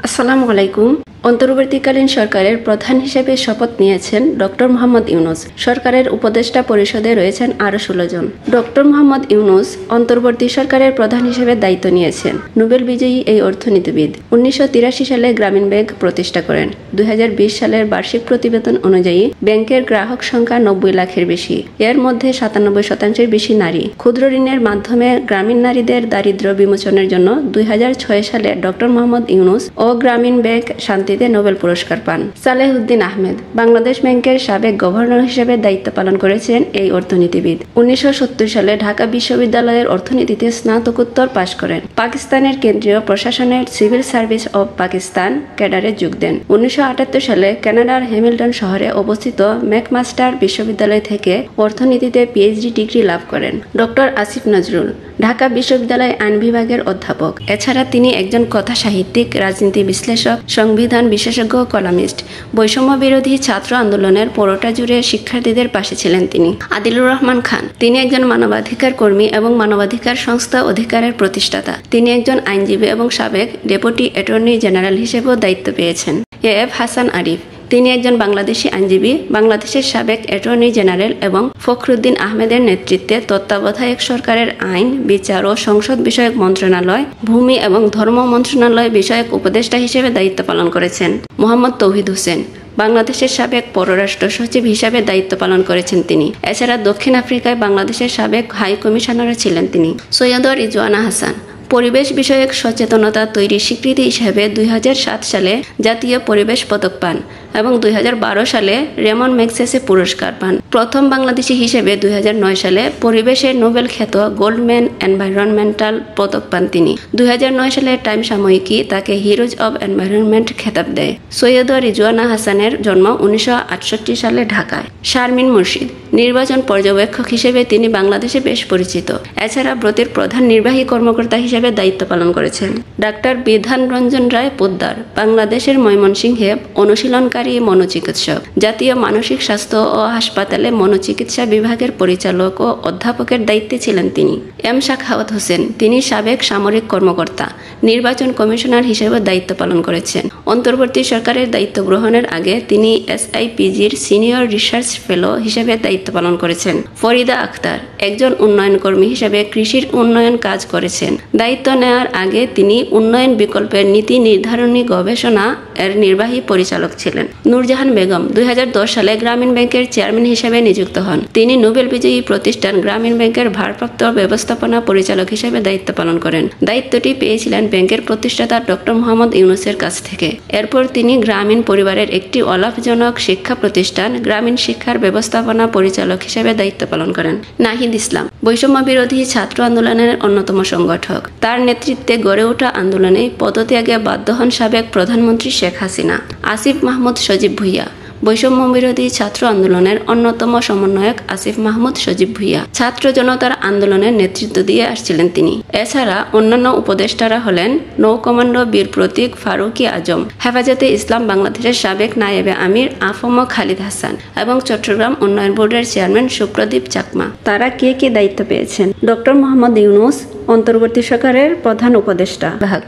আসসালামু আলাইকুম। অন্তর্বর্তীকালীন সরকারের প্রধান হিসেবে শপথ নিয়েছেন ডক্টর মোহাম্মদ ইউনূস। সরকারের উপদেষ্টা পরিষদে রয়েছেন আরও 16 জন। ডক্টর মোহাম্মদ ইউনূস অন্তর্বর্তী সরকারের প্রধান হিসেবে দায়িত্ব নিয়েছেন। নোবেল বিজয়ী এই অর্থনীতিবিদ 1983 সালে গ্রামীণ ব্যাংক প্রতিষ্ঠা করেন। 2020 সালের বার্ষিক প্রতিবেদন অনুযায়ী ব্যাংকের গ্রাহক সংখ্যা 90 লাখের বেশি। এর মধ্যে 97% বেশি নারী। ক্ষুদ্র ঋণের মাধ্যমে গ্রামীণ নারীদের দারিদ্র্য বিমোচনের জন্য 2006 সালে ডক্টর মোহাম্মদ ইউনূস ও গ্রামীণ ব্যাংক শান্তিতে নোবেল পুরস্কার পান। সালেহউদ্দিন আহমেদ বাংলাদেশ ব্যাংকের সাবেক গভর্নর হিসেবে দায়িত্ব পালন করেছেন এই অর্থনীতিবিদ। 1970 সালে ঢাকা বিশ্ববিদ্যালয়ের অর্থনীতিতে স্নাতকোত্তর পাশ করেন। পাকিস্তানের কেন্দ্রীয় প্রশাসনের সিভিল সার্ভিস অব পাকিস্তান ক্যাডারে যোগ দেন। 1978 সালে কানাডার হ্যামিল্টন শহরে অবস্থিত ম্যাকমাস্টার বিশ্ববিদ্যালয় থেকে অর্থনীতিতে পিএইচডি ডিগ্রি লাভ করেন। ডক্টর আসিফ নজরুল ঢাকা বিশ্ববিদ্যালয় আইন বিভাগের অধ্যাপক। এছাড়া তিনি একজন কথা সাহিত্যিক, রাজনীতি বিশ্লেষক, সংবিধান বিশেষজ্ঞ, কলামিস্ট। বৈষম্য বিরোধী ছাত্র আন্দোলনের পুরোটা জুড়ে শিক্ষার্থীদের পাশে ছিলেন তিনি। আদিলুর রহমান খান তিনি একজন মানবাধিকার কর্মী এবং মানবাধিকার সংস্থা অধিকারের প্রতিষ্ঠাতা। তিনি একজন আইনজীবী এবং সাবেক ডেপুটি অ্যাটর্নি জেনারেল হিসেবেও দায়িত্ব পেয়েছেন। এএফ হাসান আরিফ তিনি একজন বাংলাদেশি আইনজীবী, বাংলাদেশের সাবেক অ্যাটর্নি জেনারেল এবং ফখরুদ্দিন আহমেদের নেতৃত্বে তত্ত্বাবধায়ক সরকারের আইন, বিচার ও সংসদ বিষয়ক মন্ত্রণালয়, ভূমি এবং ধর্ম মন্ত্রণালয় বিষয়ক উপদেষ্টা হিসেবে দায়িত্ব পালন করেছেন। মোহাম্মদ তৌহিদ হোসেন বাংলাদেশের সাবেক পররাষ্ট্র সচিব হিসাবে দায়িত্ব পালন করেছেন তিনি। এছাড়া দক্ষিণ আফ্রিকায় বাংলাদেশের সাবেক হাই কমিশনারও ছিলেন তিনি। সৈয়দ রিজওয়ানা হাসান পরিবেশ বিষয়ক সচেতনতা তৈরির স্বীকৃতি হিসেবে 2007 সালে জাতীয় পরিবেশ পদক পান এবং 2012 সালে রেমন ম্যাগসেসে পুরস্কার পান। প্রথম বাংলাদেশি হিসেবে 2009 সালে পরিবেশের নোবেল খ্যাত গোল্ডম্যান এনভায়রনমেন্টাল পদক পান তিনি। 2009 সালে টাইম সাময়িকী তাকে হিরোজ অব এনভায়রনমেন্ট খেতাব দেয়। সৈয়দ রিজওয়ানা হাসানের জন্ম 1968 সালে ঢাকায়। শারমিন মুর্শিদ নির্বাচন পর্যবেক্ষক হিসেবে তিনি বাংলাদেশে বেশ পরিচিত। এছাড়া ব্রতের প্রধান নির্বাহী কর্মকর্তা হিসেবে দায়িত্ব পালন করেছেন। ডাক্তার বিধান রঞ্জন রায় পোদ্দার বাংলাদেশের ময়মনসিংহে অনুশীলনকারী মনোচিকিৎসক, জাতীয় মানসিক স্বাস্থ্য ও হাসপাতালে মনোচিকিৎসা বিভাগের পরিচালক ও অধ্যাপকের দায়িত্বে ছিলেন তিনি। এম সাখাওয়াত হোসেন তিনি সাবেক সামরিক কর্মকর্তা, নির্বাচন কমিশনার হিসেবে দায়িত্ব পালন করেছেন। অন্তর্বর্তী সরকারের দায়িত্ব গ্রহণের আগে তিনি SIPG'র সিনিয়র রিসার্চ ফেলো হিসেবে দায়িত্ব পালন করেছেন। ফরিদা আক্তার একজন উন্নয়ন কর্মী হিসেবে কৃষির উন্নয়ন কাজ করেছেন। দায়িত্ব নেওয়ার আগে তিনি উন্নয়ন বিকল্পের নীতি নির্ধারণী গবেষণা এর নির্বাহী পরিচালক ছিলেন। নূরজাহান বেগম 2010 সালে গ্রামীণ ব্যাংকের চেয়ারম্যান হিসেবে নিযুক্ত হন। তিনি নোবেল বিজয়ী প্রতিষ্ঠান গ্রামীণ ব্যাংকের ভারপ্রাপ্ত ব্যবস্থাপনা পরিচালক হিসেবে দায়িত্ব পালন করেন। দায়িত্বটি পেয়েছিলেন ব্যাংকের প্রতিষ্ঠাতা ডক্টর মোহাম্মদ ইউনূসের কাছ থেকে। এরপর তিনি গ্রামীণ পরিবারের একটি অলাভজনক শিক্ষা প্রতিষ্ঠান গ্রামীণ শিক্ষার ব্যবস্থাপনা পরিচালক হিসেবে দায়িত্ব পালন করেন। নাহিদ ইসলাম বৈষম্য বিরোধী ছাত্র আন্দোলনের অন্যতম সংগঠক। তার নেতৃত্বে গড়ে ওঠা আন্দোলনে পদত্যাগে বাধ্য হন সাবেক প্রধানমন্ত্রী শেখ হাসিনা। আসিফ মাহমুদ সজীব ভুইয়া বৈষম্য বিরোধী ছাত্র আন্দোলনের অন্যতম সমন্বয়ক আসিফ মাহমুদ সজীব ভুইয়া ছাত্র জনতার আন্দোলনের নেতৃত্ব দিয়ে আসছিলেন তিনি। এছাড়া অন্যান্য উপদেষ্টারা হলেন নৌ কমান্ডো বীর প্রতীক ফারুকী আজম, হেফাজতে ইসলাম বাংলাদেশের সাবেক নায়েবে আমির আফম খালিদ হাসান এবং চট্টগ্রাম উন্নয়ন বোর্ডের চেয়ারম্যান সুপ্রদীপ চাকমা। তারা কে কে দায়িত্ব পেয়েছেন? ডক্টর মোহাম্মদ ইউনূস অন্তর্বর্তী সরকারের প্রধান উপদেষ্টা বিভাগ,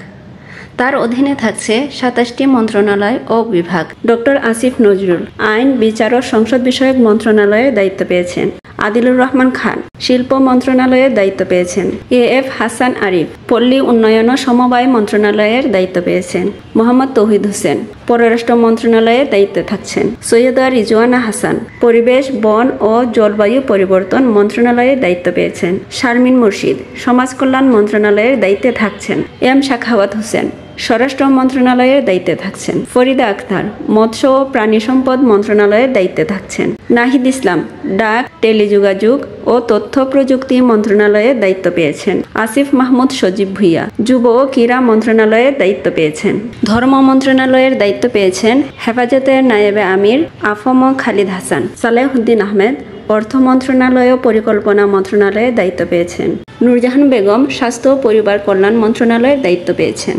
তার অধীনে থাকছে 27টি মন্ত্রণালয় ও বিভাগ। ডক্টর আসিফ নজরুল আইন, বিচার ও সংসদ বিষয়ক মন্ত্রণালয়ে দায়িত্ব পেয়েছেন। আদিলুর রহমান খান শিল্প মন্ত্রণালয়ে দায়িত্ব পেয়েছেন। এএফ হাসান আরিফ পল্লী উন্নয়ন ও সমবায় মন্ত্রণালয়ের দায়িত্ব পেয়েছেন। মোহাম্মদ তৌহিদ হোসেন পররাষ্ট্র মন্ত্রণালয়ে দায়িত্বে থাকছেন। সৈয়দ রিজওয়ানা হাসান পরিবেশ, বন ও জলবায়ু পরিবর্তন মন্ত্রণালয়ে দায়িত্ব পেয়েছেন। শারমিন মুর্শিদ সমাজ কল্যাণ মন্ত্রণালয়ের দায়িত্বে থাকছেন। এম সাখাওয়াত হোসেন স্বরাষ্ট্র মন্ত্রণালয়ের দায়িত্বে থাকছেন। ফরিদা আক্তার মৎস্য ও প্রাণী সম্পদ মন্ত্রণালয়ের দায়িত্বে থাকছেন। নাহিদ ইসলাম ডাক, টেলিযোগাযোগ ও তথ্য প্রযুক্তি মন্ত্রণালয়ের দায়িত্ব পেয়েছেন। আসিফ মাহমুদ সজীব ভুইয়া যুব ও ক্রীড়া মন্ত্রণালয়ের দায়িত্ব পেয়েছেন। ধর্ম মন্ত্রণালয়ের দায়িত্ব পেয়েছেন হেফাজতের নায়েবে আমির আফম খালিদ হাসান। সালেহউদ্দিন আহমেদ অর্থ মন্ত্রণালয় ও পরিকল্পনা মন্ত্রণালয়ের দায়িত্ব পেয়েছেন। নূরজাহান বেগম স্বাস্থ্য ও পরিবার কল্যাণ মন্ত্রণালয়ের দায়িত্ব পেয়েছেন।